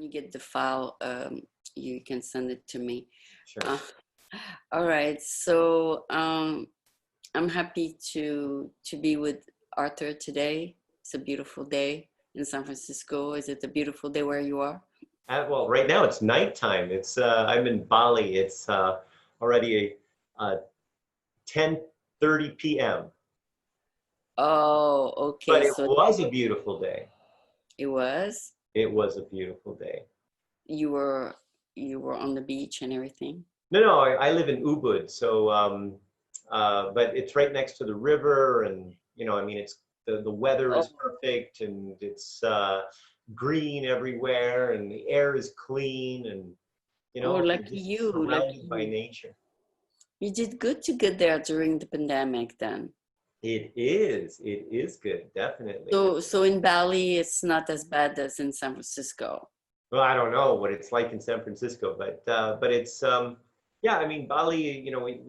you get the file, you can send it to me. Sure. All right. So I'm happy to be with Arthur today. It's a beautiful day in San Francisco. Is it a beautiful day where you are? Well, right now it's nighttime. It's I'm in Bali. It's already 10:30 p.m. Oh, But okay. it So was a beautiful day. it was. It was a beautiful day. You were on the beach and everything. No, I live in Ubud, so but it's right next to the river, and I mean, it's the weather is Oh, perfect, and it's green everywhere, and the air is clean, and oh, you're lucky just you, lucky surrounded by you. nature. You did good to get there during the pandemic then. It is good, definitely. So in Bali, it's not as bad as in San Francisco. Well, I don't know what it's like in San Francisco, but it's yeah, I mean, Bali,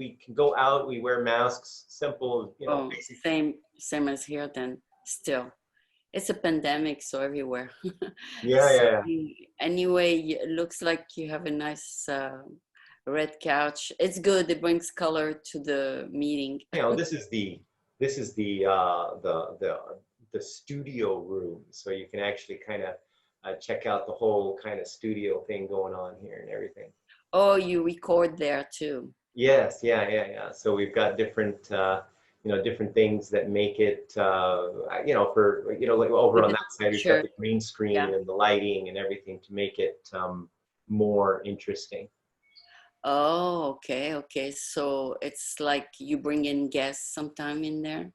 we can go out, we wear masks, simple, Oh, basic. same as here then. Still, it's a pandemic, so everywhere. Yeah, So yeah, anyway, it looks like you have a nice red couch. It's good. It brings color to the meeting. this is the studio room, so you can actually kind of check out the whole kind of studio thing going on here and everything. Oh, you record there too. Yes, yeah. So we've got different different things that make it for like over With on the that side we've got picture. the green Yeah. screen and the lighting and everything to make it more interesting. Oh, okay. So it's like you bring in guests sometime in there.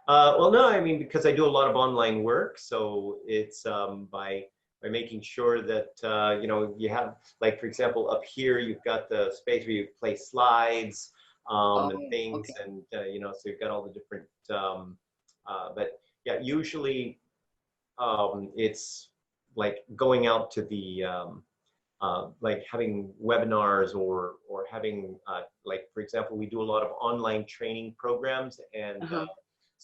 Well, no, I mean, because I do a lot of online work, so it's by making sure that you have, like, for example, up here you've got the space where you place slides Oh, and things, okay. and so you've got all the different. But yeah, usually it's like going out to the like having webinars or having like, for example, we do a lot of online training programs, and Uh-huh.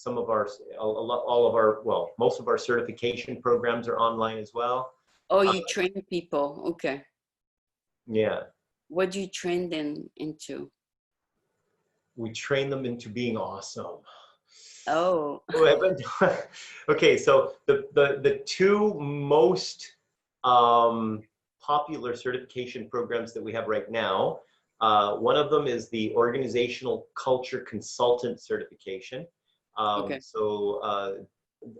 some of our all of our, well, most of our certification programs are online as well. Oh, uh, you train people. Okay. yeah, What do you train them into? we train them into being awesome. Oh, Okay, so the two most popular certification programs that we have right now, one of them is the Organizational Culture Consultant Certification. okay.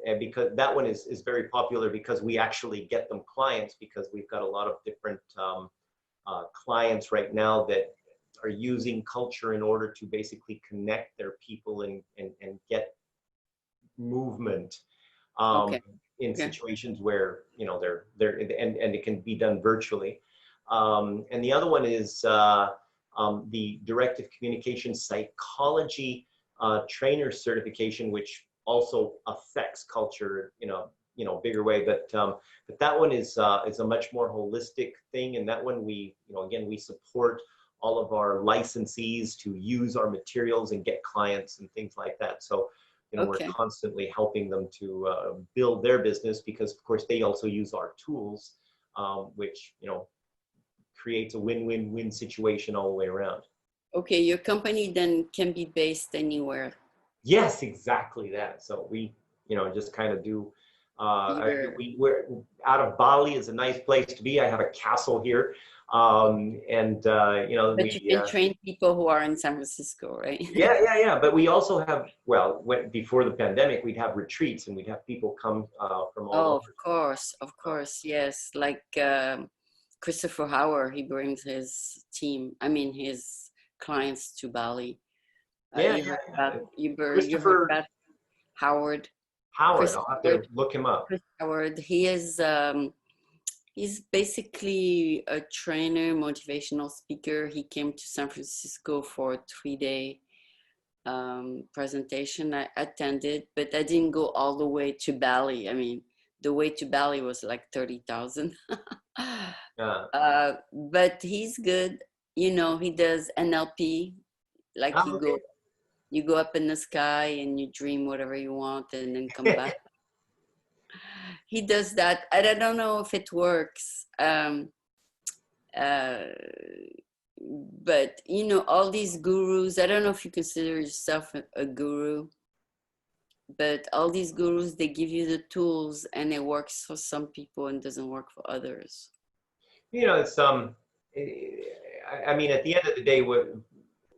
And because that one is very popular, because we actually get them clients, because we've got a lot of different clients right now that are using culture in order to basically connect their people and get movement Okay. in Okay. situations where they're and it can be done virtually. And the other one is the Directive Communication Psychology Trainer Certification, which also affects culture in a bigger way. But that one is a much more holistic thing, and that one we again we support all of our licensees to use our materials and get clients and things like that. So we're Okay. constantly helping them to build their business, because of course they also use our tools, which creates a win-win-win situation all the way around. Okay. Your company then can be based anywhere. Yes, exactly that. So we just kind of do You're, we're out of Bali is a nice place to be. I have a castle here, and but you can train people who are in San Francisco, right? yeah. But we also have, well, before the pandemic, we'd have retreats, and we'd have people come from all Oh, over. of course, yes. Like Christopher Howard, he brings his team, I mean his clients to Bali. Yeah, You heard about you heard Christopher about Howard, Howard. Chris I'll have Howard, to look him up. Chris Howard. He's basically a trainer, motivational speaker. He came to San Francisco for a 3-day presentation. I attended, but I didn't go all the way to Bali. I mean, the way to Bali was like 30,000. But he's good. He does NLP. Like Okay. you go up in the sky and you dream whatever you want and then come back. he does that. And I don't know if it works. But you know, all these gurus, I don't know if you consider yourself a guru, but all these gurus, they give you the tools and it works for some people and doesn't work for others. You know, it's I mean, at the end of the day,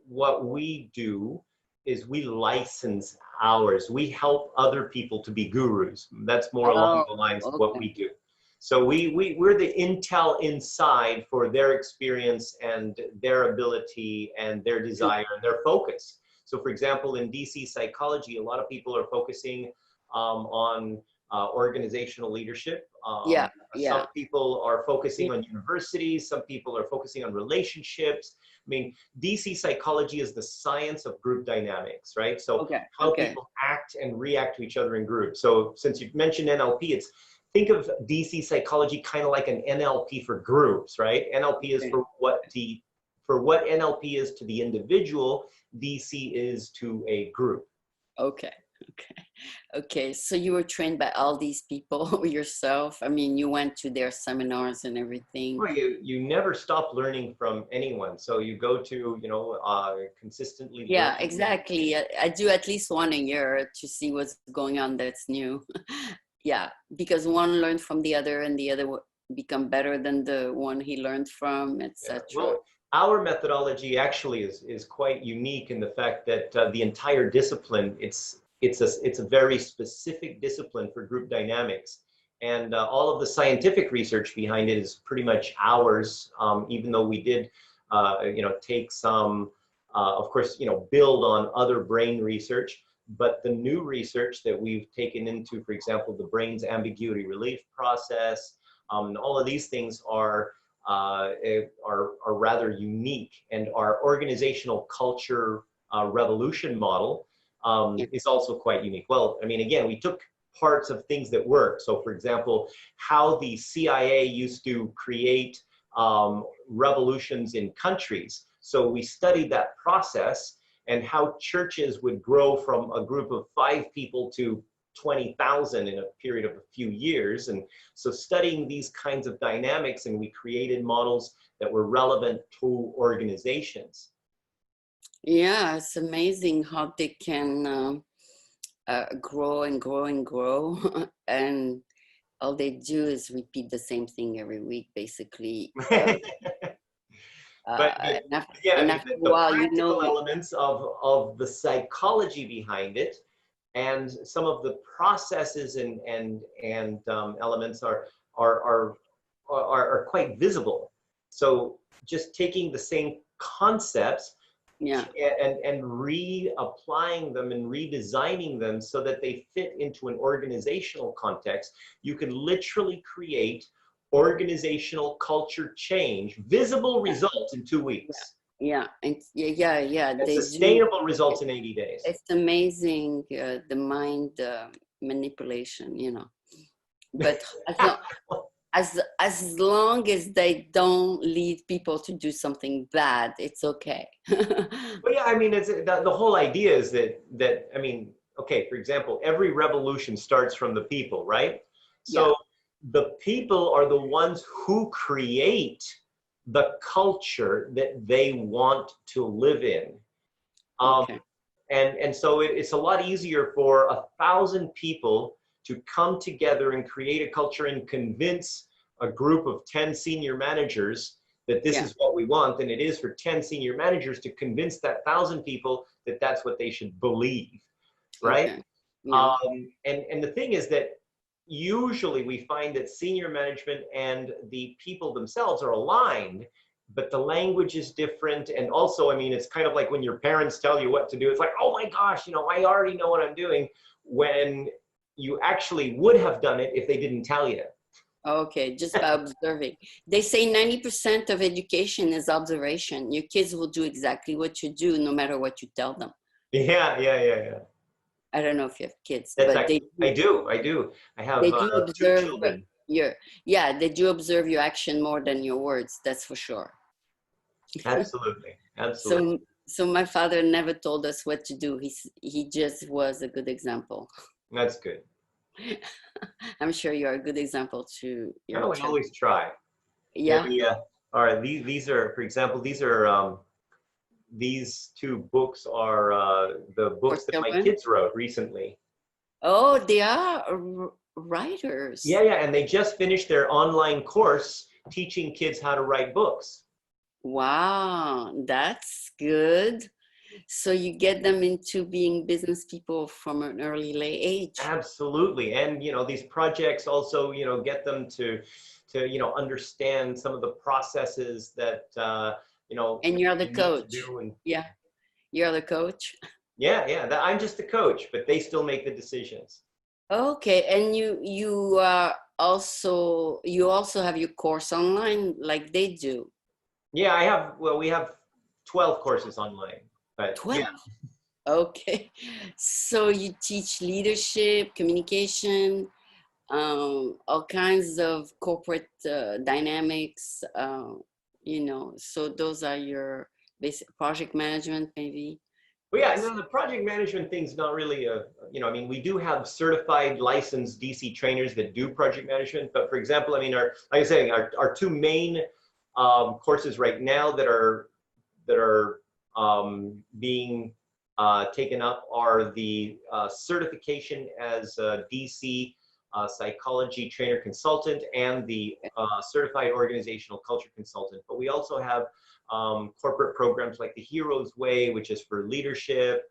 what we do is we license ours. We help other people to be gurus. That's more along the lines of what we do. So we're the intel inside for their experience and their ability and their desire and their focus. So for example, in DC psychology, a lot of people are focusing on organizational leadership. Some people are focusing on universities. Some people are focusing on relationships. I mean, DC psychology is the science of group dynamics, right? So how people act and react to each other in groups. So since you've mentioned NLP, think of DC psychology kind of like an NLP for groups, right? NLP is for what NLP is to the individual, DC is to a group. Okay. So you were trained by all these people yourself? I mean, you went to their seminars and everything. Well, you never stop learning from anyone. So you go to, you know, consistently. Yeah, exactly. I do at least one a year to see what's going on that's new. Yeah, because one learned from the other and the other become better than the one he learned from, etc. Well, our methodology actually is quite unique in the fact that the entire discipline, it's a very specific discipline for group dynamics, and all of the scientific research behind it is pretty much ours. Even though we did, you know, take some, of course, you know, build on other brain research. But the new research that we've taken into, for example, the brain's ambiguity relief process, all of these things are rather unique, and our organizational culture revolution model is also quite unique. Well, I mean, again, we took parts of things that work. So, for example, how the CIA used to create revolutions in countries. So we studied that process, and how churches would grow from a group of 5 people to 20,000 in a period of a few years. And so studying these kinds of dynamics, and we created models that were relevant to organizations. Yeah, it's amazing how they can grow and grow and grow. And all they do is repeat the same thing every week, basically. But again, after a while, the practical elements of the psychology behind it, and some of the processes and elements are quite visible. So just taking the same concepts, and reapplying them and redesigning them so that they fit into an organizational context, you can literally create organizational culture change, visible results in 2 weeks. And sustainable results in 80 days. It's amazing, the mind manipulation, you know. But as long as they don't lead people to do something bad, it's okay. Well, yeah, I mean, the whole idea is that I mean, okay, for example, every revolution starts from the people, right? So the people are the ones who create the culture that they want to live in. And so it's a lot easier for 1,000 people to come together and create a culture and convince a group of 10 senior managers that this is what we want, than it is for 10 senior managers to convince that 1,000 people that that's what they should believe, right? And the thing is that usually we find that senior management and the people themselves are aligned, but the language is different. And also, I mean, it's kind of like when your parents tell you what to do, it's like, oh my gosh, you know, I already know what I'm doing, when you actually would have done it if they didn't tell you. Okay, just by observing. They say 90% of education is observation. Your kids will do exactly what you do, no matter what you tell them. Yeah. I don't know if you have kids, but I do. I have they do observe 2 children. They do observe your action more than your words. That's for sure. Absolutely. So my father never told us what to do. He just was a good example. That's good. I'm sure you're a good example to your Oh, we children. always try. Yeah, Yeah, all right, these are, for example, these two books are the for books that my children. kids wrote recently. Oh, they are Yeah, writers. yeah, and they just finished their online course teaching kids how to write books. Wow, that's good. So you get them into being business people from an early late age. Absolutely. And, these projects also, get them to understand some of the processes that, And you're the they need to coach. do. And Yeah, you're the coach. yeah, yeah, I'm just the coach, but they still make the decisions. Okay, and you also have your course online like they do. Yeah, well, we have 12 courses online, but 12. yeah. Okay. So you teach leadership, communication, all kinds of corporate dynamics, so those are your basic project management, maybe. But yeah, Yes. no, the project management thing's not really I mean, we do have certified licensed DC trainers that do project management. But for example, I mean, like I say, our two main courses right now that are being taken up are the certification as a DC psychology trainer consultant and the certified organizational culture consultant. But we also have corporate programs like the Hero's Way, which is for leadership.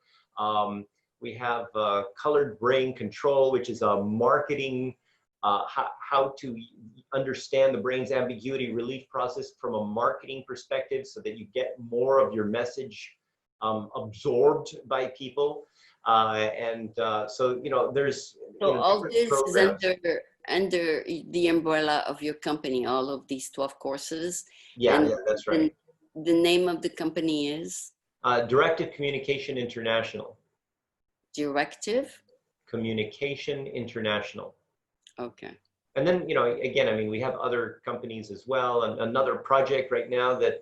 We have Colored Brain Control, which is a marketing, how to understand the brain's ambiguity relief process from a marketing perspective so that you get more of your message absorbed by people. So, there's, So all different this is programs. under the umbrella of your company, all of these 12 courses. Yeah, And yeah, that's the, right. the name of the company is Directive Communication International. Directive. Communication International. Okay. And then, again, I mean, we have other companies as well. And another project right now that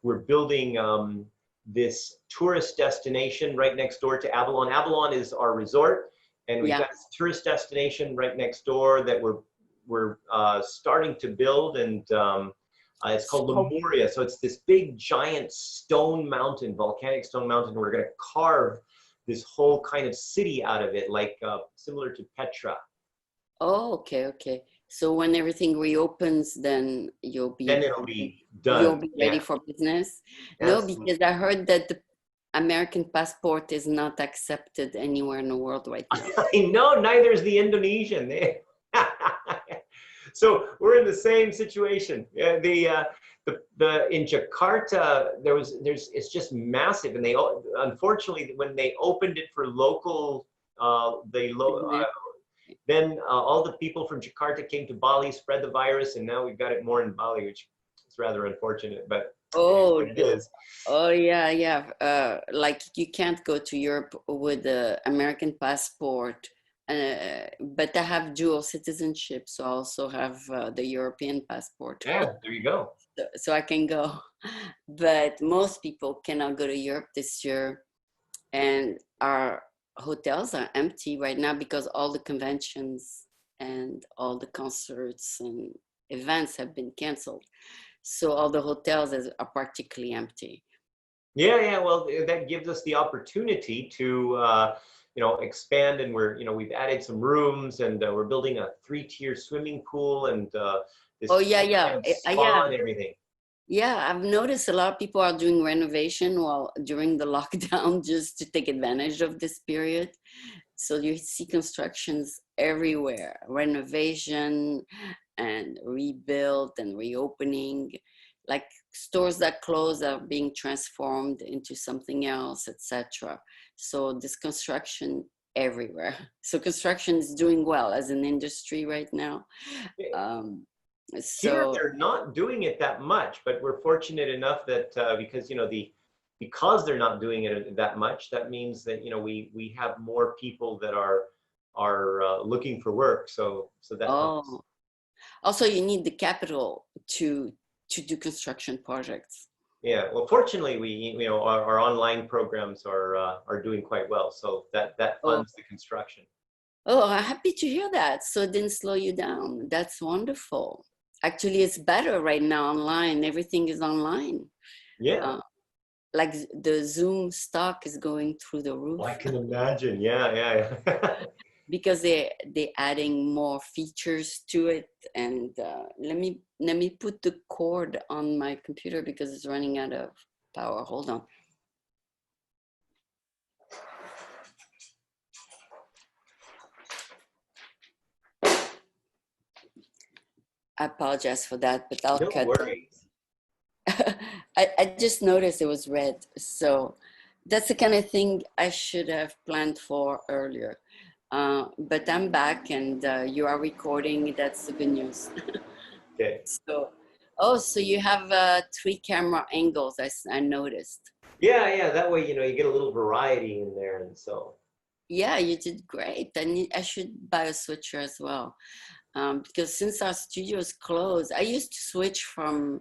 we're building this tourist destination right next door to Avalon. Avalon is our resort, and we've Yeah. got this tourist destination right next door that we're starting to build, and it's called So, Lemuria. So it's this big, giant stone mountain, volcanic stone mountain. We're going to carve this whole kind of city out of it, like similar to Petra. oh, okay, okay. So when everything reopens, then Then it'll be you'll done. be ready Yeah, for business. No, absolutely. because I heard that the American passport is not accepted anywhere in the world right now. I know, neither is the Indonesian. So we're in the same situation. Yeah, the in Jakarta it's just massive, and unfortunately when they opened it for local Business. then all the people from Jakarta came to Bali, spread the virus, and now we've got it more in Bali, which is rather unfortunate, but it is what Oh, it is. oh yeah, yeah. Like you can't go to Europe with the American passport, but I have dual citizenship, so I also have the European passport, Yeah, there you go. so I can go. But most people cannot go to Europe this year, and our hotels are empty right now because all the conventions and all the concerts and events have been canceled. So all the hotels are practically empty. Yeah, yeah. Well, that gives us the opportunity to, expand, and we've added some rooms, and we're building a 3-tier swimming pool, and this Oh yeah, whole yeah, kind of spa yeah, and everything. yeah. I've noticed a lot of people are doing renovation while during the lockdown just to take advantage of this period. So you see constructions everywhere, renovation and rebuild and reopening, like stores that close are being transformed into something else, etc. So this construction everywhere. So construction is doing well as an industry right now. Um, Here, so they're not doing it that much, but we're fortunate enough that because they're not doing it that much, that means that we have more people that are looking for work. So that helps. oh, also you need the capital to do construction projects. Yeah, well, fortunately, our online programs are doing quite well, so that Oh, funds the construction. Oh, I'm happy to hear that. So it didn't slow you down. That's wonderful. Actually, it's better right now online. Everything is online. Yeah. Uh, like the Zoom stock is going through the I roof can imagine. Yeah, yeah, yeah. because they're adding more features to it. And let me put the cord on my computer because it's running out of power. Hold on. I apologize for that, but I'll No cut it. worries. I just noticed it was red. So that's the kind of thing I should have planned for earlier. But I'm back and you are recording. That's the good news. Okay. So, oh, so you have three camera angles, I noticed. Yeah, yeah. That way, you get a little variety in there, and so. Yeah, you did great. I should buy a switcher as well. Because since our studio is closed, I used to switch from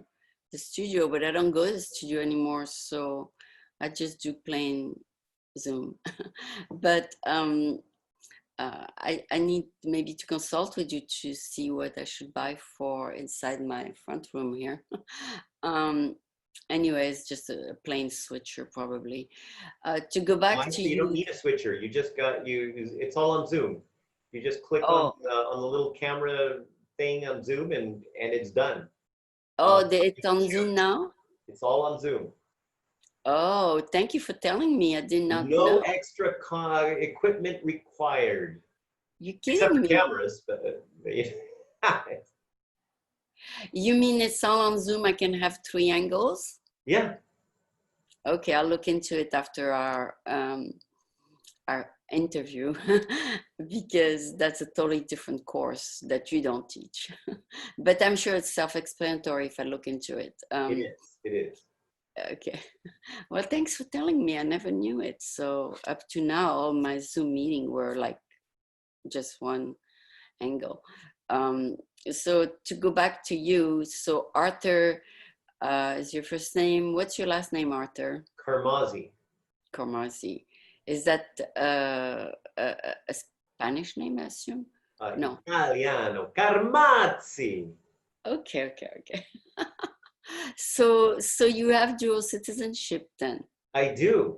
the studio, but I don't go to the studio anymore. So I just do plain Zoom. But I need maybe to consult with you to see what I should buy for inside my front room here. um, anyways, just a plain switcher probably. To go back to Honestly, you don't you. need a switcher. You just got you. It's all on Zoom. You just click on Oh, the little camera thing on Zoom, and it's done. it's You can on Zoom choose. now. It's all on Zoom. Oh, thank you for telling me. I did not No know. extra equipment required, You're except kidding for me. cameras. You mean it's all on Zoom? I can have three angles? Yeah, Okay, I'll look into it after our interview because that's a totally different course that you don't teach. But I'm sure it's self-explanatory if I look into it. it is. It is. Okay. Well, thanks for telling me. I never knew it. So up to now, all my Zoom meeting were like just one angle. Um, so to go back to you, so Arthur is your first name. What's your last name, Arthur? Carmazzi. Carmazzi. Is that a Spanish name, I assume? No. Italiano. Carmazzi. Okay, okay, okay. So you have dual citizenship then? I do.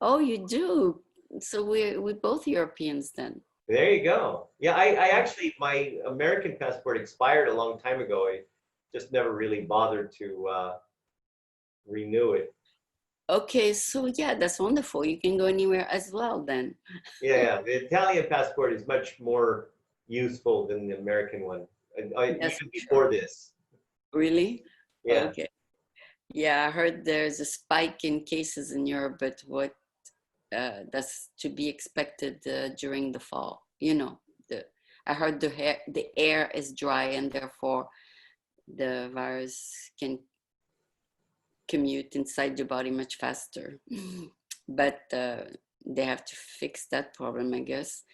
Oh, you do. So we're both Europeans then. There you go. Yeah, I actually, my American passport expired a long time ago. I just never really bothered to renew it. Okay, so yeah, that's wonderful. You can go anywhere as well then. Yeah, yeah, the Italian passport is much more useful than the American one. That's Even for before sure. this. Really? Yeah. Okay. Yeah, I heard there's a spike in cases in Europe, but what that's to be expected during the fall. I heard the air is dry and therefore the virus can commute inside your body much faster. But they have to fix that problem, I guess.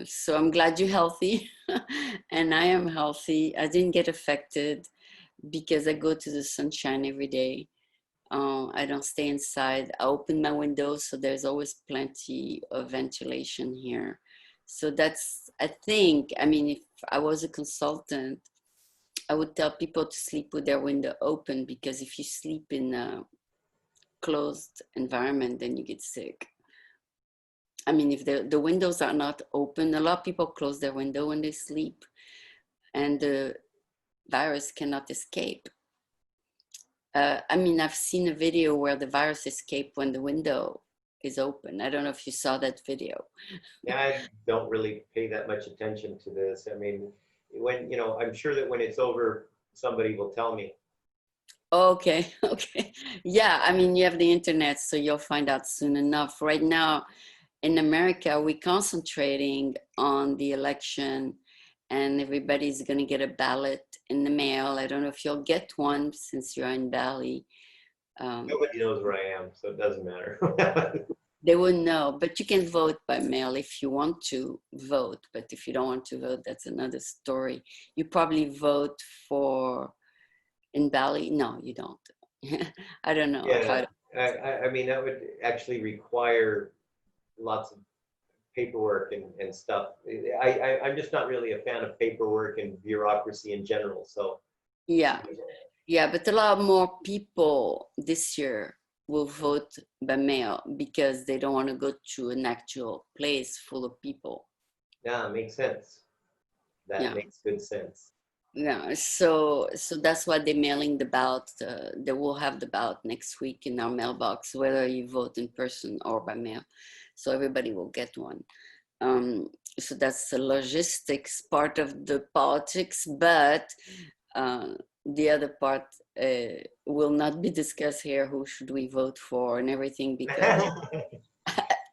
So I'm glad you're healthy, and I am healthy. I didn't get affected because I go to the sunshine every day. I don't stay inside. I open my windows, so there's always plenty of ventilation here. So that's, I think, I mean, if I was a consultant, I would tell people to sleep with their window open because if you sleep in a closed environment, then you get sick. I mean, if the windows are not open, a lot of people close their window when they sleep, and the virus cannot escape. I mean, I've seen a video where the virus escaped when the window is open. I don't know if you saw that video. Yeah, I don't really pay that much attention to this. I mean, I'm sure that when it's over, somebody will tell me. Okay, okay. Yeah, I mean, you have the internet, so you'll find out soon enough. Right now in America, we're concentrating on the election and everybody's going to get a ballot in the mail. I don't know if you'll get one since you're in Bali. Nobody knows where I am, so it doesn't matter. They wouldn't know, but you can vote by mail if you want to vote. But if you don't want to vote, that's another story. You probably vote for in Bali. No, you don't. I don't know Yeah, how. I mean, that would actually require lots of paperwork and stuff. I'm just not really a fan of paperwork and bureaucracy in general. So Yeah. Yeah, but a lot more people this year will vote by mail because they don't want to go to an actual place full of people. yeah, makes sense. That Yeah. makes good sense. Yeah, so that's why they're mailing the ballot. They will have the ballot next week in our mailbox, whether you vote in person or by mail. So everybody will get one. So that's the logistics part of the politics, but the other part will not be discussed here. Who should we vote for and everything, because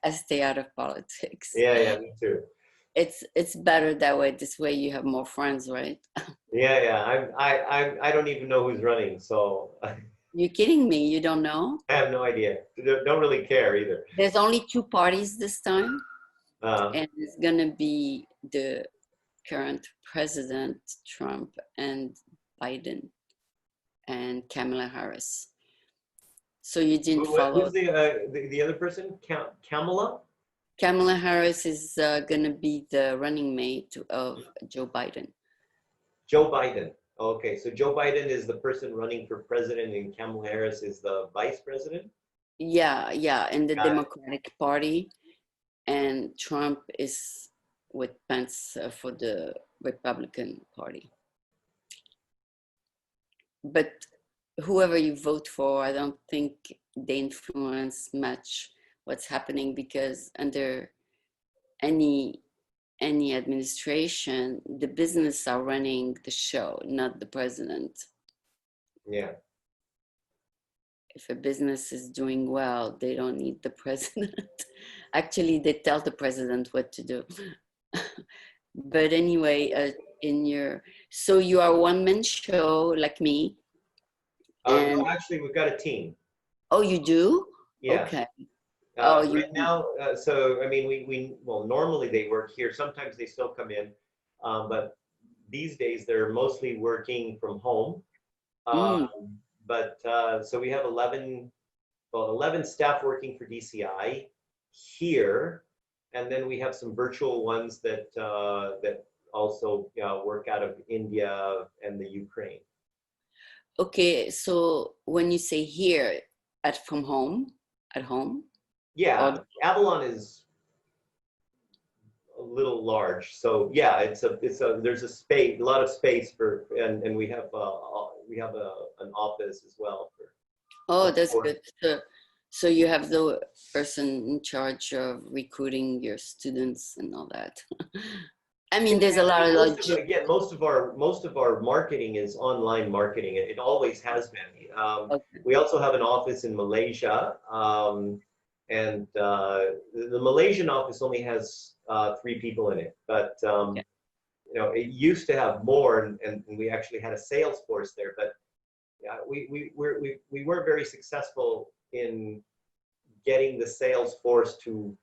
I stay out of politics. Yeah, me too. It's better that way. This way you have more friends, right? Yeah. I don't even know who's running, so You're kidding me? You don't know? I have no idea. Don't really care either. There's only two parties this time, Uh, and it's gonna be the current president, Trump, and Biden, and Kamala Harris. So you didn't follow. who's the other person? Kamala? Kamala Harris is gonna be the running mate of Joe Biden. Joe Biden. Okay, so Joe Biden is the person running for president, and Kamala Harris is the vice president. Yeah, in the Got it. Democratic Party, and Trump is with Pence for the Republican Party. But whoever you vote for, I don't think they influence much what's happening, because under any administration, the business are running the show, not the president. Yeah. If a business is doing well, they don't need the president. Actually, they tell the president what to do. But anyway, so you are a one-man show like me. And No, actually, we've got a team. oh, you do? Yeah. Okay. Right now, so I mean, well, normally they work here. Sometimes they still come in, but these days they're mostly working from home. But so we have 11 staff working for DCI here, and then we have some virtual ones that also work out of India and the Ukraine. Okay, so when you say here, at home? Yeah, Avalon is a little large, so yeah, there's a lot of space for, and we have an office as well for. Oh, that's good. So you have the person in charge of recruiting your students and all that. I mean, there's a lot of again, most of our marketing is online marketing. It always has been. Okay. We also have an office in Malaysia, and the Malaysian office only has 3 people in it. But you know, it used to have more, and we actually had a sales force there. But yeah, we weren't very successful in getting the sales force to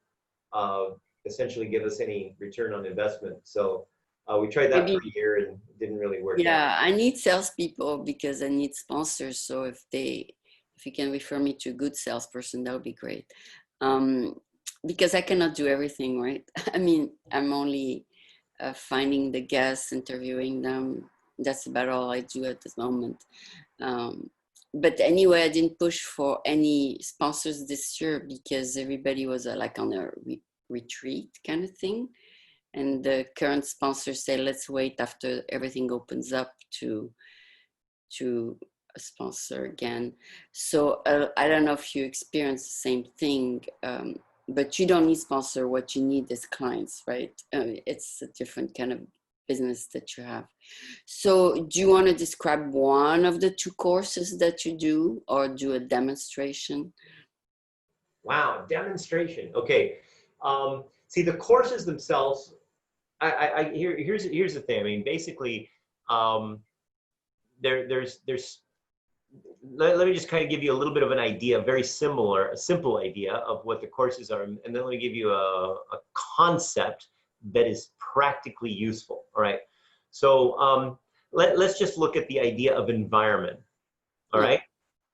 essentially give us any return on investment. So we tried that for a year and it didn't really work. Yeah, I need salespeople because I need sponsors. So if you can refer me to a good salesperson, that would be great. Because I cannot do everything, right? I mean, I'm only finding the guests, interviewing them. That's about all I do at this moment. But anyway, I didn't push for any sponsors this year because everybody was like on a retreat kind of thing, and the current sponsors say let's wait after everything opens up to sponsor again. So I don't know if you experience the same thing, but you don't need sponsor. What you need is clients, right? It's a different kind of business that you have. So do you want to describe one of the 2 courses that you do, or do a demonstration? Wow, demonstration. Okay. See, the courses themselves, here's the thing. I mean, basically, there's let me just kind of give you a little bit of an idea, a simple idea of what the courses are, and then let me give you a concept that is practically useful. All right. So let's just look at the idea of environment. All right.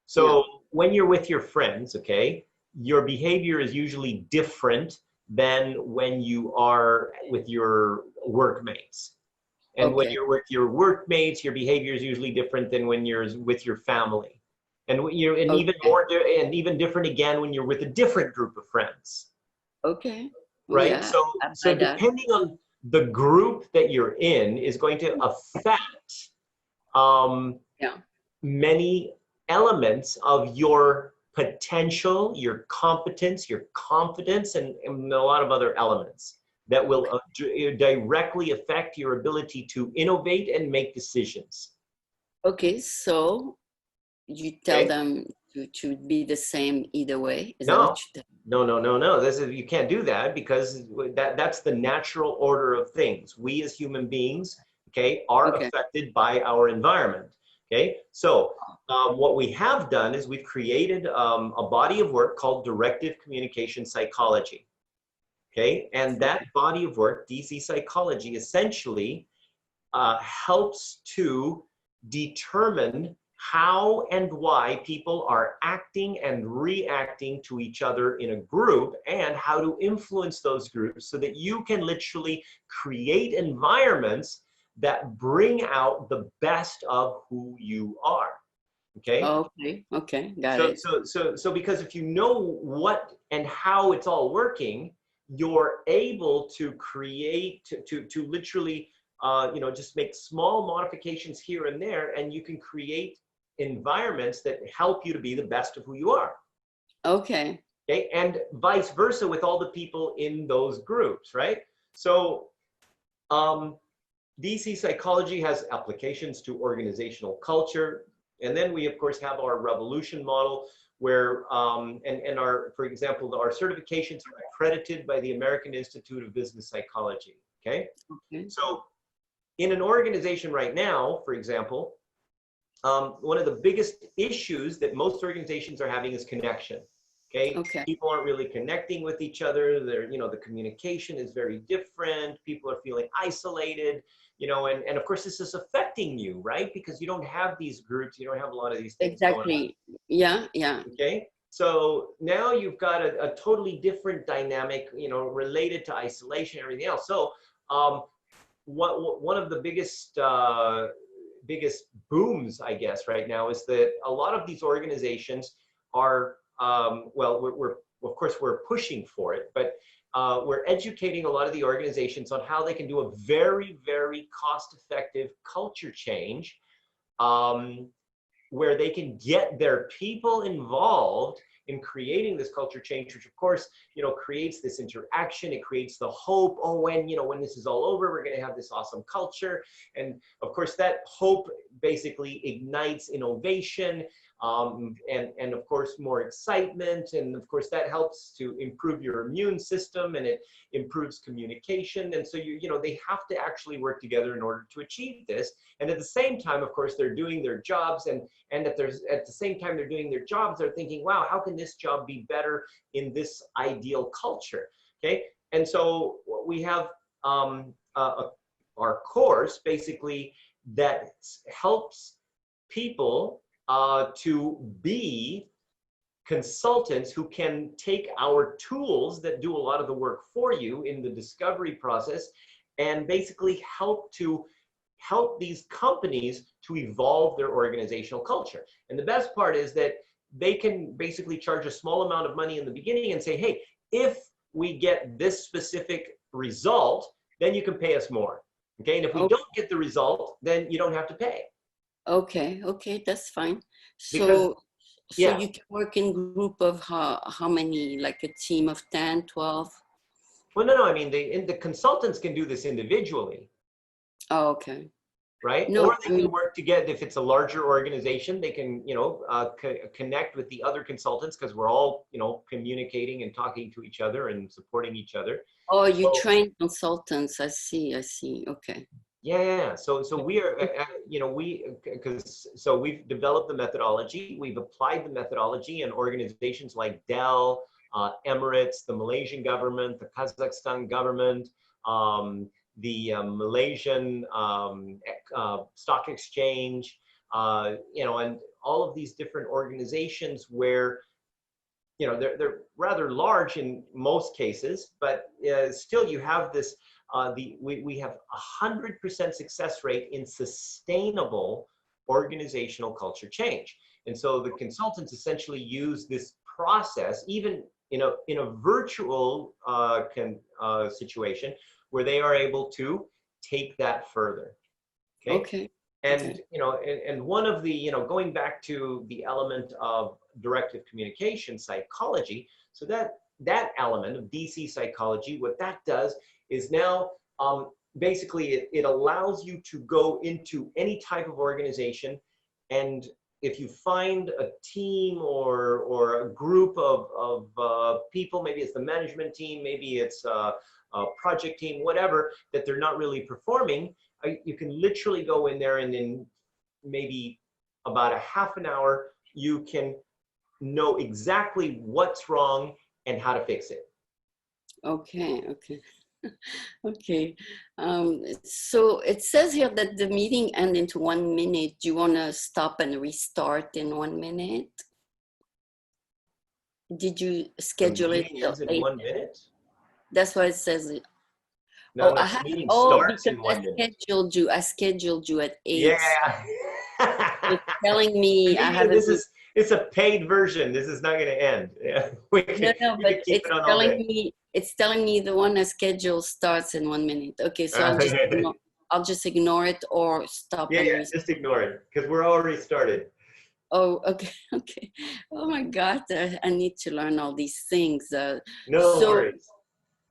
So when you're with your friends, okay, your behavior is usually different than when you are with your workmates. And when Okay. you're with your workmates, your behavior is usually different than when you're with your family. And you're Okay. and even different again when you're with a different group of friends. Okay. Oh, Right? yeah. I So buy that. depending on the group that you're in is going to affect Yeah. many elements of your potential, your competence, your confidence, and a lot of other elements that will directly affect your ability to innovate and make decisions. Okay. So you tell Okay? them to be the same either way. Is that what No, you tell? no. This is, you can't do that because that's the natural order of things. We as human beings, okay, are Okay. affected by our environment. Okay, so what we have done is we've created a body of work called Directive Communication Psychology. Okay, and that body of work, DC Psychology, essentially helps to determine how and why people are acting and reacting to each other in a group, and how to influence those groups so that you can literally create environments that bring out the best of who you are. Okay? Okay. Okay. Got it. So because if you know what and how it's all working, you're able to create, to literally, just make small modifications here and there, and you can create environments that help you to be the best of who you are. Okay. Okay, and vice versa with all the people in those groups, right? So, DC Psychology has applications to organizational culture. And then we, of course, have our revolution model where, and our, for example, our certifications are accredited by the American Institute of Business Psychology, okay? Okay. So in an organization right now, for example, one of the biggest issues that most organizations are having is connection. Okay, Okay. people aren't really connecting with each other. They're, the communication is very different. People are feeling isolated, and of course this is affecting you, right? Because you don't have these groups, you don't have a lot of these things going on. Exactly. Yeah. Yeah. Okay, so now you've got a totally different dynamic, related to isolation and everything else. So one of the biggest booms, I guess, right now is that a lot of these organizations are, well, we're of course we're pushing for it, but we're educating a lot of the organizations on how they can do a very, very cost-effective culture change, where they can get their people involved in creating this culture change, which of course, creates this interaction. It creates the hope, oh, when this is all over, we're going to have this awesome culture. And of course, that hope basically ignites innovation, and of course, more excitement. And of course, that helps to improve your immune system, and it improves communication. And so, they have to actually work together in order to achieve this. And at the same time, of course, they're doing their jobs, and at the same time they're doing their jobs, they're thinking, wow, how can this job be better in this ideal culture? Okay, and so we have our course basically that helps people to be consultants who can take our tools that do a lot of the work for you in the discovery process, and basically help these companies to evolve their organizational culture. And the best part is that they can basically charge a small amount of money in the beginning and say, hey, if we get this specific result, then you can pay us more. Okay, and if we Okay. don't get the result, then you don't have to pay. Okay. Okay. That's fine. Because, So yeah. you can work in group of how many, like a team of 10, 12? Well, no, I mean, the consultants can do this individually, Oh, okay. right? No, Or I they can mean, work together. If it's a larger organization, they can, connect with the other consultants, because we're all, communicating and talking to each other and supporting each other. oh, you So, train consultants. I see. I see. Okay. yeah. So we are, so we've developed the methodology. We've applied the methodology in organizations like Dell, Emirates, the Malaysian government, the Kazakhstan government, the Malaysian stock exchange, and all of these different organizations where they're rather large in most cases, but still you have this, we have 100% success rate in sustainable organizational culture change. And so the consultants essentially use this process, even in a virtual situation, where they are able to take that further. Okay. Okay. And and one of the, going back to the element of directive communication psychology, so that element of DC psychology, what that does is now basically it allows you to go into any type of organization, and if you find a team or a group of people, maybe it's the management team, maybe it's a project team, whatever, that they're not really performing, you can literally go in there, and in maybe about a half an hour, you can know exactly what's wrong and how to fix it. Okay. Okay. So it says here that the meeting ends into 1 minute. Do you want to stop and restart in 1 minute? Did you schedule it? Ends in 1 minute? That's what it says. No, I have. meeting Oh, starts because in 1 minute. I scheduled you at 8. Yeah. It's telling me I have it's a paid version. This is not going to end. Yeah. But it's it on it's telling me the one I scheduled starts in 1 minute. Okay, so I'll just ignore it or stop. Yeah, just ignore it because we're already started. Oh, okay, okay. Oh my God, I need to learn all these things. No worries.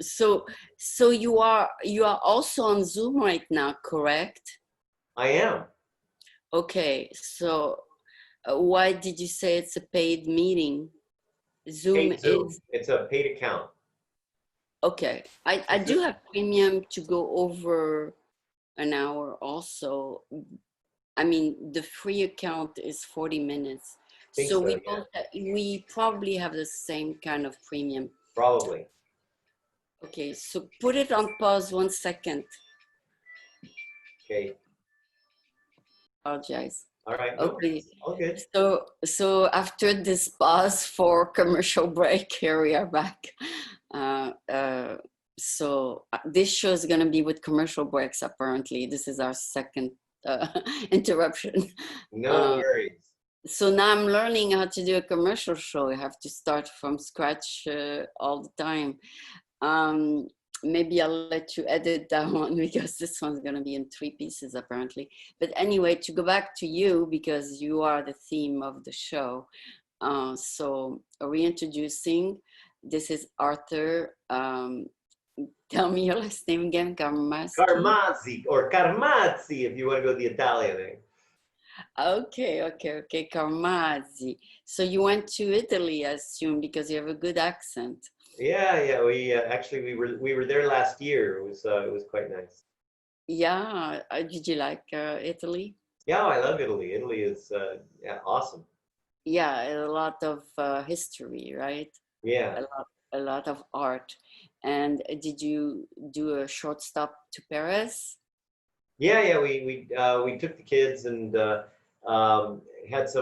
So you are also on Zoom right now, correct? I am. Okay, so why did you say it's a paid meeting? Zoom is. It's a paid account. Okay, I do have premium to go over an hour also. I mean, the free account is 40 minutes. So we probably have the same kind of premium. Probably. Okay, so put it on pause 1 second. Okay. Apologize. All right. Okay. All good. So after this pause for commercial break, here we are back. So this show is going to be with commercial breaks. Apparently, this is our second interruption. No worries. So now I'm learning how to do a commercial show. I have to start from scratch all the time. Maybe I'll let you edit that one because this one's going to be in 3 pieces apparently. But anyway, to go back to you, because you are the theme of the show. So reintroducing, this is Arthur. Tell me your last name again, Carmazzi. Carmazzi, or Carmazzi if you want to go the Italian name. Okay, Carmazzi. So you went to Italy, I assume, because you have a good accent. Yeah. We actually we were there last year. It was quite nice. Yeah. Did you like Italy? Yeah, I love Italy. Italy is awesome. Yeah, a lot of history, right? Yeah. A lot of art. And did you do a short stop to Paris? Yeah. We took the kids and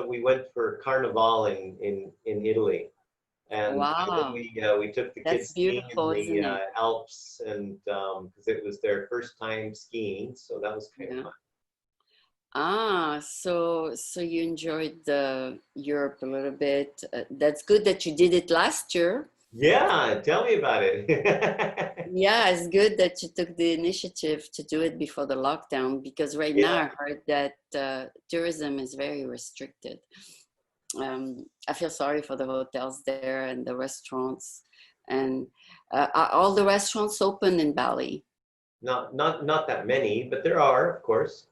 we went for Carnival in Italy. And wow. We took the kids skiing in the Alps, and because it was their first time skiing, so that was kind of fun. So you enjoyed Europe a little bit. That's good that you did it last year. Yeah, tell me about it. Yeah, it's good that you took the initiative to do it before the lockdown, because right now I heard that tourism is very restricted. I feel sorry for the hotels there and the restaurants. And are all the restaurants open in Bali? Not that many, but there are, of course.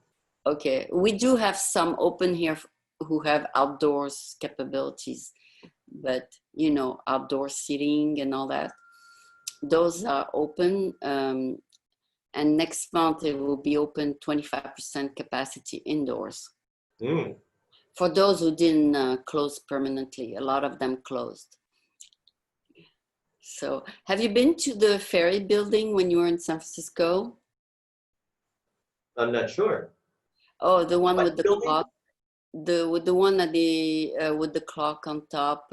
Okay, we do have some open here who have outdoors capabilities, but outdoor seating and all that, those are open. And next month it will be open 25% capacity indoors. For those who didn't close permanently. A lot of them closed. So have you been to the ferry building when you were in San Francisco? I'm not sure. Oh, the one with the clock. The one at with the clock on top.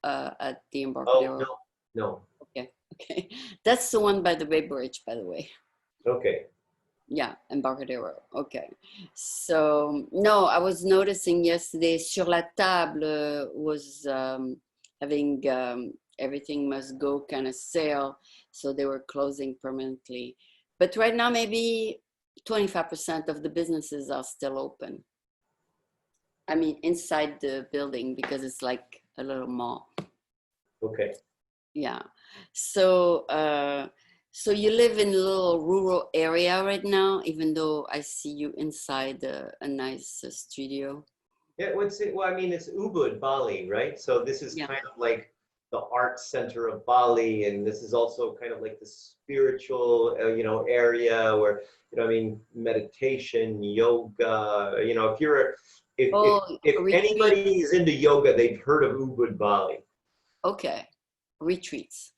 at the Oh, Embarcadero? no, no. Okay, okay. That's the one by the Bay Bridge, by the way. Okay. Yeah, Embarcadero. Okay. So, no, I was noticing yesterday, Sur la Table was having everything must go kind of sale. So they were closing permanently. But right now, maybe 25% of the businesses are still open. I mean, inside the building because it's like a little mall. Okay. Yeah. So, so you live in a little rural area right now, even though I see you inside a nice studio. Yeah, what's it? Well, I mean, it's Ubud, Bali, right? So this is Yeah. kind of like the art center of Bali, and this is also kind of like the spiritual, area where, I mean, meditation, yoga. If you're, Oh, if retreat. anybody is into yoga, they've heard of Ubud, Bali. Okay. Retreats.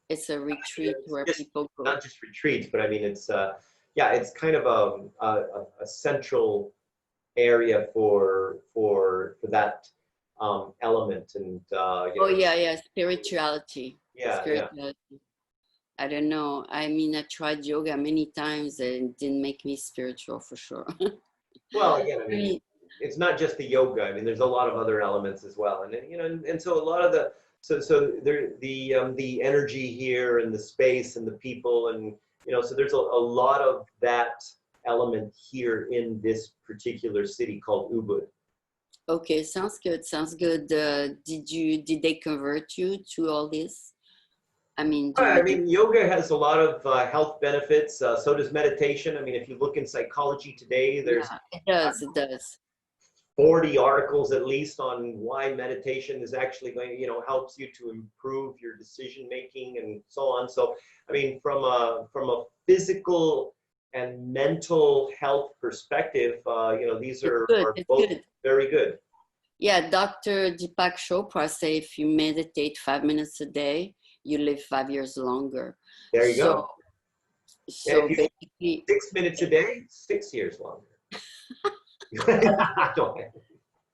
It's a retreat where Just people go. not just retreats, but I mean, yeah, it's kind of a central area for that element, and Oh, yeah, yeah. Spirituality. yeah, yeah. Spirituality. I don't know. I mean, I tried yoga many times and it didn't make me spiritual for sure. Well, again, I I mean, mean, it's not just the yoga. I mean, there's a lot of other elements as well, and so a lot of the there the energy here and the space and the people, and so there's a lot of that element here in this particular city called Ubud. okay, sounds good. Sounds good. Did they convert you to all this? I mean, do I you do? mean, yoga has a lot of health benefits. So does meditation. I mean, if you look in psychology today, there's Yeah, it does. It does. 40 articles at least on why meditation is actually going, helps you to improve your decision making and so on. So, I mean, from a physical and mental health perspective, these It's are, good. are It's both good. very good. Yeah, Dr. Deepak Chopra say if you meditate 5 minutes a day, you live 5 years longer. There you So, go. And if so you basically, 6 minutes a day, 6 years longer.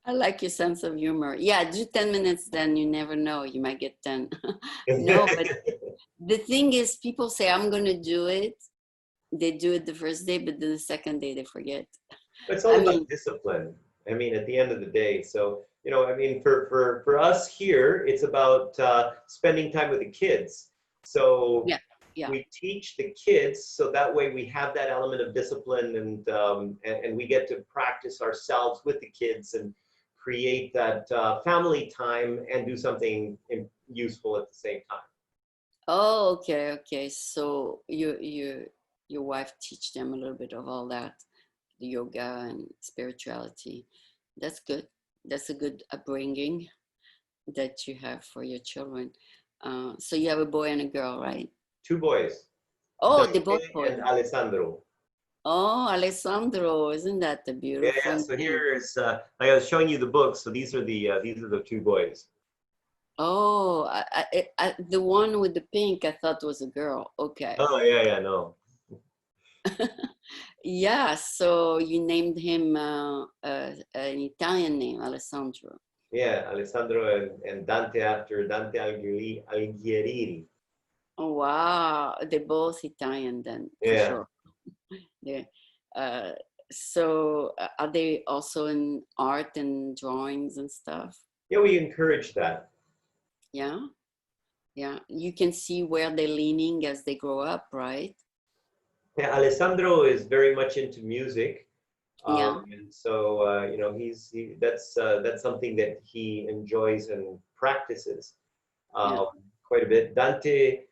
I like your sense of humor. Yeah, do 10 minutes, then you never know. You might get 10. No, but the thing is, people say, I'm going to do it. They do it the first day, but then the second day they forget. It's I all about mean, discipline. I mean, at the end of the day. So, I mean, for us here, it's about spending time with the kids. So yeah, yeah. we teach the kids so that way we have that element of discipline, and we get to practice ourselves with the kids and create that family time and do something useful at the same time. Oh, okay, okay. So your wife teach them a little bit of all that, the yoga and spirituality. That's good. That's a good upbringing that you have for your children. So you have a boy and a girl, right? Two boys, Oh, they Dante both boys. and Alessandro. Oh, Alessandro, isn't that a Yeah, beautiful yeah. So name? here is like I was showing you the books. So these are the two boys. Oh, the one with the pink, I thought was a girl. Okay. Oh yeah, yeah, no. Yeah, so you named him an Italian name, Alessandro. Yeah, Alessandro and Dante after Dante Alighieri. Oh, wow. They're both Italian then, for Yeah. sure. Yeah. Uh, so are they also in art and drawings and stuff? Yeah, we encourage that. Yeah. Yeah. You can see where they're leaning as they grow up, right? Yeah, Alessandro is very much into music. Yeah. And so that's something that he enjoys and practices Yeah. um, quite a bit. Dante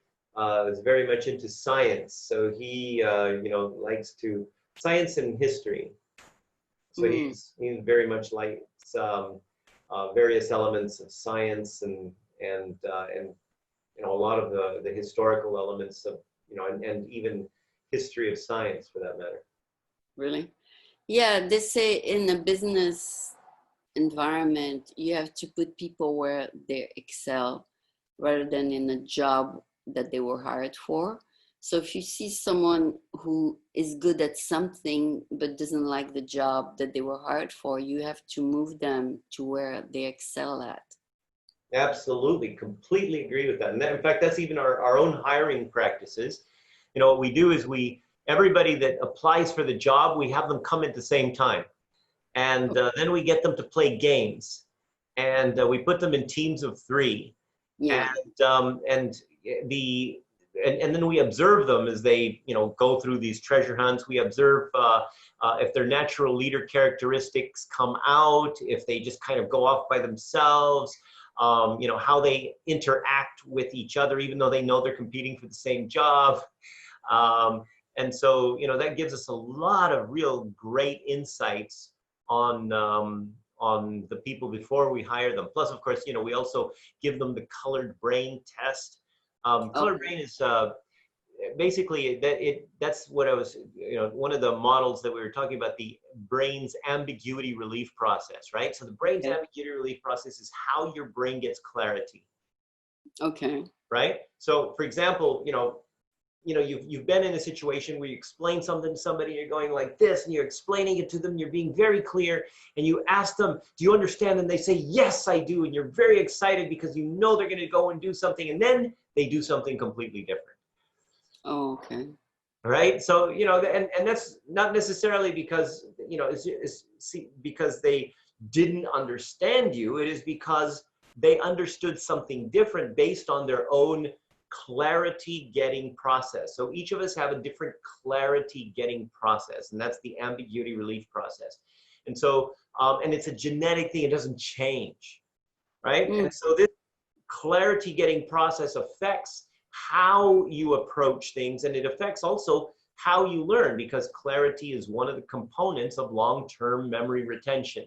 is very much into science, so he likes to science and history. So Mm. he's very much likes various elements of science and a lot of the historical elements of and even history of science for that matter. Really? Yeah, they say in a business environment, you have to put people where they excel rather than in a job that they were hired for. So if you see someone who is good at something but doesn't like the job that they were hired for, you have to move them to where they excel at. Absolutely, completely agree with that. And that, in fact, that's even our own hiring practices. You know, what we do is everybody that applies for the job, we have them come at the same time. And then we get them to play games. And we put them in teams of 3. Yeah. And then we observe them as they, you know, go through these treasure hunts. We observe if their natural leader characteristics come out, if they just kind of go off by themselves, you know, how they interact with each other, even though they know they're competing for the same job. And so, you know, that gives us a lot of real great insights on the people before we hire them. Plus, of course, you know, we also give them the colored brain test. Colored brain is basically that's what I was, you know, one of the models that we were talking about, the brain's ambiguity relief process, right? So the brain's ambiguity relief process is how your brain gets clarity. Okay. Right? So, for example, you know, you've been in a situation where you explain something to somebody, you're going like this, and you're explaining it to them, you're being very clear, and you ask them, do you understand? And they say, yes, I do. And you're very excited because you know they're going to go and do something, and then they do something completely different. Oh, okay. Right? So, you know, and that's not necessarily because, you know, because they didn't understand you. It is because they understood something different based on their own clarity getting process. So each of us have a different clarity getting process, and that's the ambiguity relief process. And so, and it's a genetic thing, it doesn't change, right? And so this clarity getting process affects how you approach things, and it affects also how you learn, because clarity is one of the components of long-term memory retention.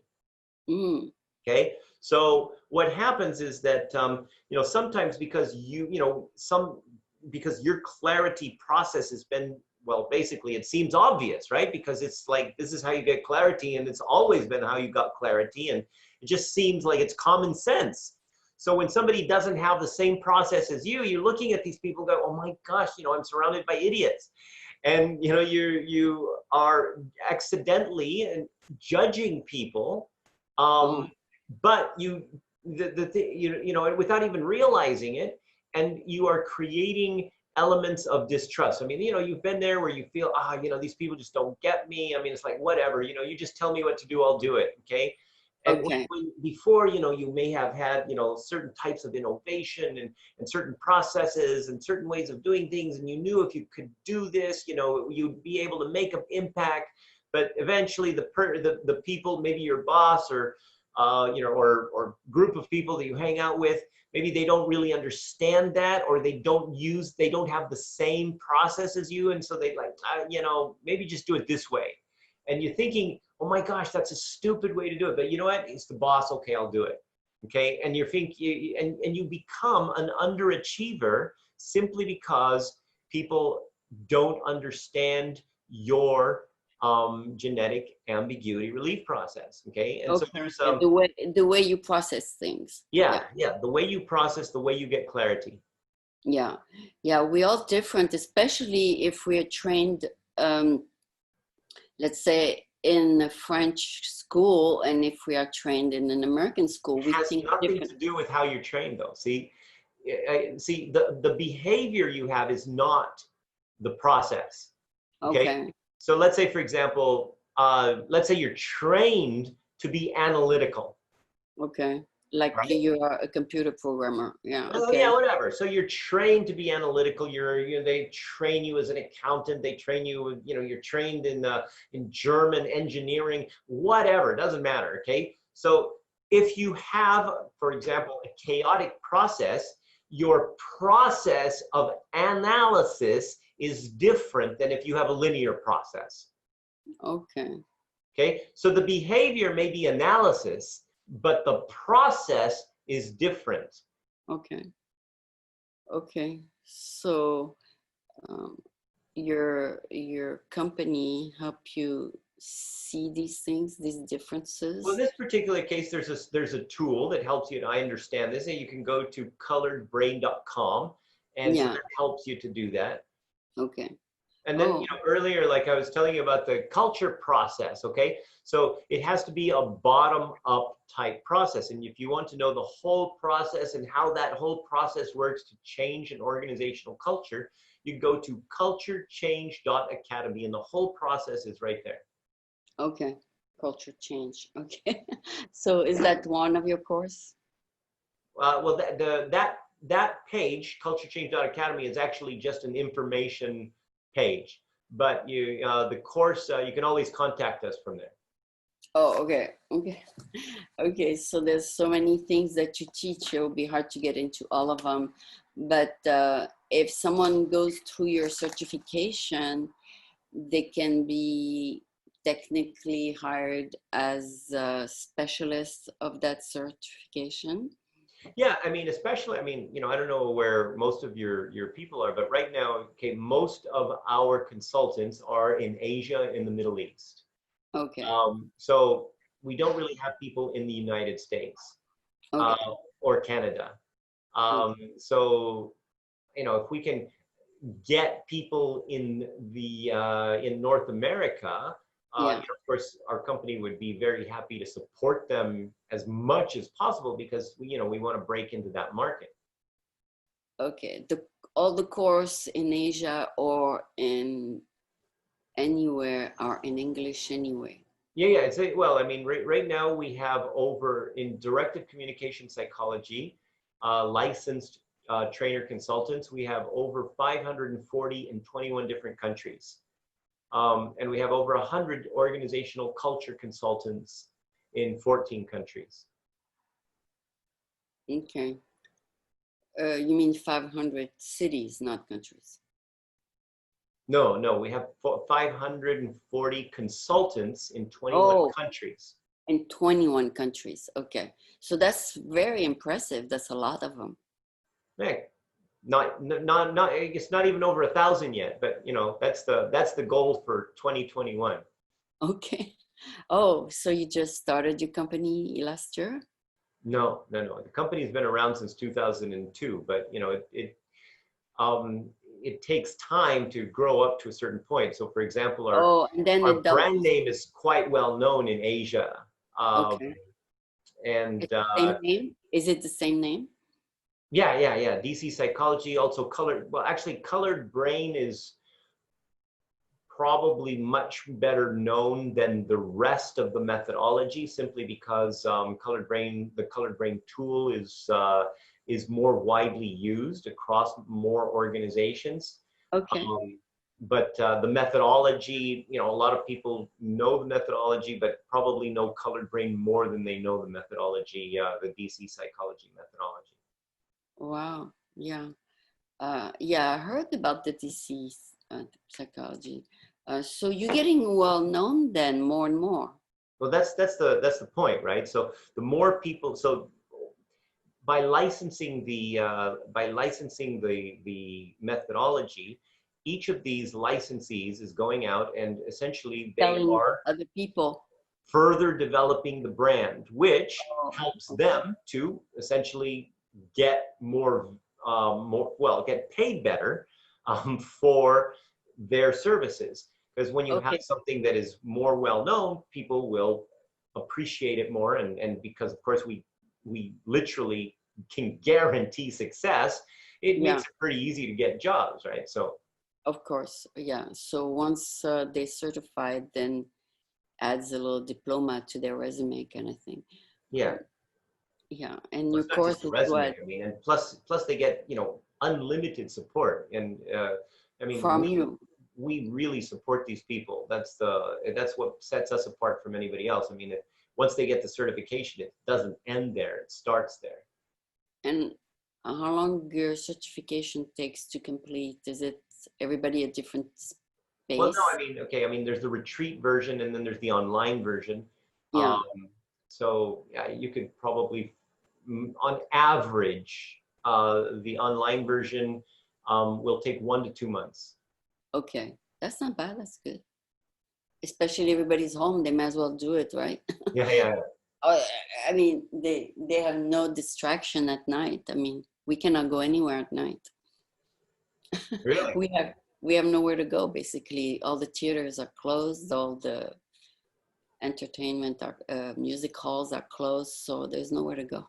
Okay, so what happens is that you know, sometimes because because your clarity process has been, well, basically it seems obvious, right? Because it's like, this is how you get clarity, and it's always been how you got clarity, and it just seems like it's common sense. So when somebody doesn't have the same process as you, you're looking at these people and go, oh my gosh, you know, I'm surrounded by idiots. And you know, you are accidentally judging people, but you know, without even realizing it, and you are creating elements of distrust. I mean, you know, you've been there where you feel, you know, these people just don't get me. I mean, it's like, whatever, you know, you just tell me what to do, I'll do it. Okay. And before, you know, you may have had, you know, certain types of innovation and certain processes and certain ways of doing things, and you knew if you could do this, you know, you'd be able to make an impact. But eventually the people, maybe your boss or you know, or group of people that you hang out with, maybe they don't really understand that, or they don't have the same process as you, and so they like, you know, maybe just do it this way. And you're thinking, oh my gosh, that's a stupid way to do it. But you know what? It's the boss. Okay, I'll do it. Okay, and you become an underachiever simply because people don't understand your genetic ambiguity relief process. Okay, and so there's the way you process things. Yeah, the way you process, the way you get clarity. Yeah, we're all different, especially if we're trained, let's say, in a French school, and if we are trained in an American school, we think nothing to do with how you're trained, though. See, the behavior you have is not the process. Okay. So let's say, for example, let's say you're trained to be analytical. Okay. Like you're a computer programmer. Yeah. Oh, yeah, whatever. So you're trained to be analytical. They train you as an accountant. They train you, you know, you're trained in German engineering, whatever, it doesn't matter. Okay. So if you have, for example, a chaotic process, your process of analysis is different than if you have a linear process. Okay. Okay. So the behavior may be analysis, but the process is different. Okay. Okay. So your company help you see these things, these differences? Well, in this particular case, there's a tool that helps you, and I understand this, and you can go to coloredbrain.com, and so that helps you to do that. Okay. And then, Oh, earlier, like I was telling you about the culture process, okay? So it has to be a bottom-up type process. And if you want to know the whole process and how that whole process works to change an organizational culture, you go to culturechange.academy, and the whole process is right there. okay. Culture change. Okay. So is that one of your course? Well, that page, culturechange.academy, is actually just an information page. But the course, you can always contact us from there. Oh, okay. Okay. Okay. So there's so many things that you teach. It will be hard to get into all of them. But if someone goes through your certification, they can be technically hired as a specialist of that certification. Yeah, I mean, especially, I mean, I don't know where most of your people are, but right now, okay, most of our consultants are in Asia, in the Middle East. Okay. So we don't really have people in the United States uh, Okay. or Canada. Okay. So, if we can get people in North America, Yeah. of course, our company would be very happy to support them as much as possible, because we want to break into that market. Okay. All the course in Asia or in anywhere are in English anyway. Yeah. Well, I mean, right now we have over in directive communication psychology, licensed trainer consultants. We have over 540 in 21 different countries. And we have over 100 organizational culture consultants in 14 countries. Okay. You mean 500 cities, not countries? No, we have 540 consultants in 21 Oh, countries. in 21 countries. Okay. So that's very impressive. That's a lot of them. Man, not it's not even over 1,000 yet, but that's the goal for 2021. Okay. Oh, so you just started your company last year? No. The company's been around since 2002, but um, it takes time to grow up to a certain point. So, for example, Oh, and then our it brand doubles. name is quite well known in Asia, Okay. and It's the same name? Is it the same name? yeah. DC Psychology, also colored. Well, actually, Colored Brain is probably much better known than the rest of the methodology, simply because the Colored Brain tool is more widely used across more organizations. Okay. But the methodology, a lot of people know the methodology, but probably know Colored Brain more than they know the methodology, the DC Psychology methodology. Wow. Yeah. Yeah, I heard about the disease psychology. So you're getting well known then more and more. Well, that's the point, right? So the more people, so by licensing the methodology, each of these licensees is going out, and essentially they Telling are other people. further developing the brand, which Oh, helps okay. them to essentially get get paid better for their services. Because when you have Okay. something that is more well known, people will appreciate it more, and because of course we literally can guarantee success, it Yeah, makes it pretty easy to get jobs, right? So of course. Yeah. So once they certified, then adds a little diploma to their resume kind of thing. yeah. Um, yeah. And Well, your it's not just course a is resume. what? I mean, and plus they get unlimited support, and I mean From you. we really support these people. That's what sets us apart from anybody else. I mean, once they get the certification, it doesn't end there; it starts there. And how long your certification takes to complete? Is it everybody a different Well, no, I space? mean, okay, I mean, there's the retreat version, and then there's the online version. Yeah. So yeah, you could probably, on average, the online version will take 1 to 2 months. Okay. That's not bad. That's good. Especially everybody's home. They might as well do it, right? Yeah. Oh, I mean, they have no distraction at night. I mean, we cannot go anywhere at night. Really? We have, we have nowhere to go. Basically, all the theaters are closed, all the entertainment, music halls are closed, so there's nowhere to go.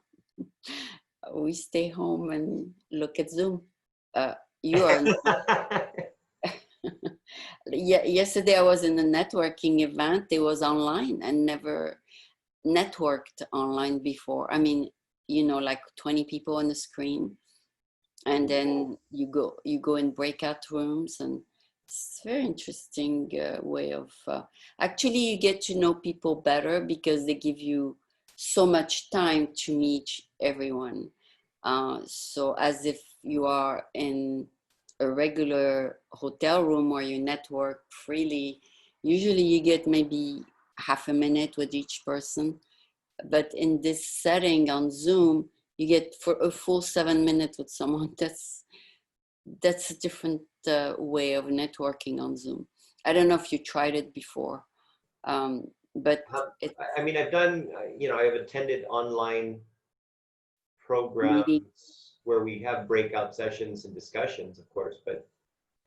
We stay home and look at Zoom. You are. Yeah, yesterday I was in a networking event. It was online and never networked online before. I mean, you know, like 20 people on the screen, and then you go in breakout rooms, and it's a very interesting way of actually you get to know people better because they give you so much time to meet everyone. So as if you are in a regular hotel room where you network freely, usually you get maybe half a minute with each person. But in this setting on Zoom, you get for a full 7 minutes with someone. That's a different way of networking on Zoom. I don't know if you tried it before, but I mean, I've done, you know, I've attended online programs meeting. where we have breakout sessions and discussions, of course, but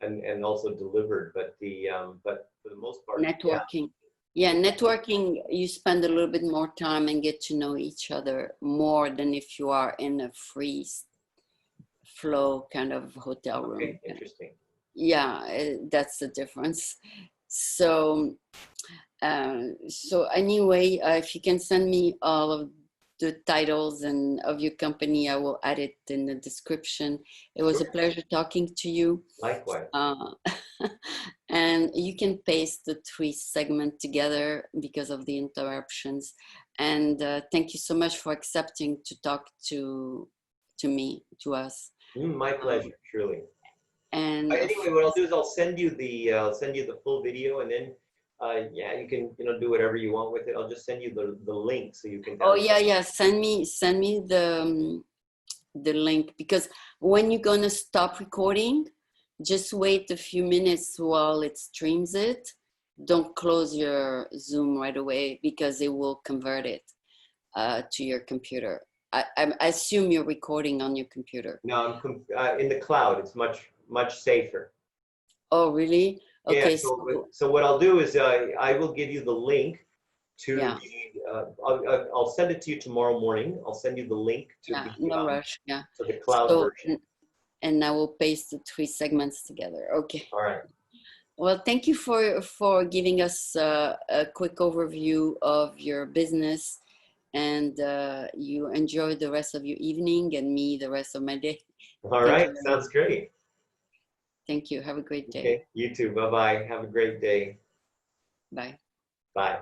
and also delivered, but for the most part, Networking. Yeah, networking, you spend a little bit more time and get to know each other more than if you are in a free flow kind of hotel room. Okay, interesting. Yeah, that's the difference. So, so anyway, if you can send me all of the titles and of your company, I will add it in the description. It was a pleasure talking to you. Likewise. And you can paste the 3 segments together because of the interruptions. And thank you so much for accepting to talk to me, to us. My pleasure, truly. And Anyway, what I'll do is I'll send you the full video, and then yeah, you can, you know, do whatever you want with it. I'll just send you the link so you can. Oh yeah, send me the link, because when you're gonna stop recording, just wait a few minutes while it streams it. Don't close your Zoom right away because it will convert it to your computer. I assume you're recording on your computer. No, I'm in the cloud. It's much safer. Oh, really? Okay. Yeah. So what I'll do is I will give you the link to I'll send it to you tomorrow morning. I'll send you the link to no rush. Yeah. to the cloud version. And I will paste the 3 segments together. Okay. All right. Well, thank you for giving us a quick overview of your business, and you enjoy the rest of your evening and me the rest of my day. All right. Sounds great. Thank you. Have a great day. Okay. You too. Bye-bye. Have a great day. Bye. Bye.